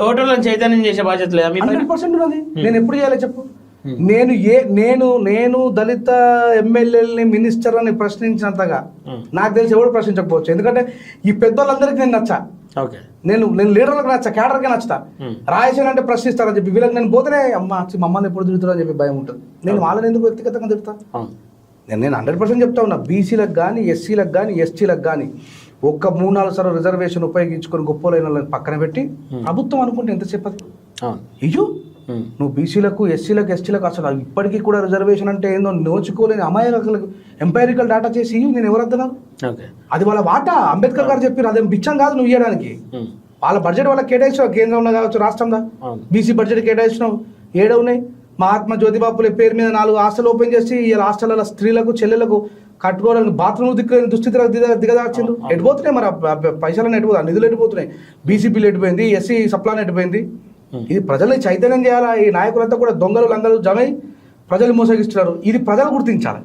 ఓటర్లను చైతన్యం చేసే బాధ్యత లేదా? 100% ఉన్నది. నేను ఎప్పుడు చేయాలి చెప్పు? నేను దళిత ఎమ్మెల్యేలని మినిస్టర్ అని ప్రశ్నించినంతగా నాకు తెలిసి ఎవరు ప్రశ్నించకపోవచ్చు. ఎందుకంటే ఈ పెద్దోళ్ళందరికీ నేను నచ్చా. నేను లీడర్లకు నచ్చా, క్యాడర్కి నచ్చుతా. రాయసేన అంటే ప్రశ్నిస్తారని చెప్పి వీళ్ళకి నేను పోతేనే మమ్మల్ని ఎప్పుడు తిరుగుతారని చెప్పి భయం ఉంటుంది. నేను వాళ్ళని ఎందుకు వ్యక్తిగతంగా తిరుగుతా? నేను 100% చెప్తా ఉన్నా. బీసీలకు కానీ, ఎస్సీలకు కానీ, ఎస్టీలకు కానీ ఒక్క 3-4 సార్లు రిజర్వేషన్ ఉపయోగించుకొని గొప్పలైన వాళ్ళని పక్కన పెట్టి ప్రభుత్వం అనుకుంటే ఎంత చెప్పదు? అయ్యో నువ్వు బీసీలకు, ఎస్సీలకు, ఎస్టీలకు అసలు ఇప్పటికీ కూడా రిజర్వేషన్ అంటే ఏందో నోచుకోలేని అమాయకులకు ఎంపైరికల్ డేటా చేసి నేను ఎవరు అర్థన్నారు? అది వాళ్ళ వాటా. అంబేద్కర్ గారు చెప్పారు, అదేం బిచ్చం కాదు నువ్వు ఇవ్వడానికి. వాళ్ళ బడ్జెట్ వాళ్ళకి కేటాయించావు, కేంద్రంలో కావచ్చు, రాష్ట్రంలో బీసీ బడ్జెట్ కేటాయించినావు. ఏడ ఉన్నాయి? మహాత్మా జ్యోతిబాపుల పేరు మీద 4 హాస్టల్ ఓపెన్ చేసి ఈ హాస్టల్లో స్త్రీలకు, చెల్లెలకు కట్టుకోవడానికి బాత్రూమ్ దుస్థితిలో దిగదార్చిండు. ఎటుపోతున్నాయి మరి పైసలను? ఎటుపోతుంది? నిధులు ఎటుపోతున్నాయి? బీసీపీలు ఎటుపోయింది? SC sub plan ఎటుపోయింది? ఇది ప్రజల్ని చైతన్యం చేయాలా? ఈ నాయకులంతా కూడా దొంగలు లంగలు జమై ప్రజలు మోసగిస్తున్నారు. ఇది ప్రజలు గుర్తించాలి.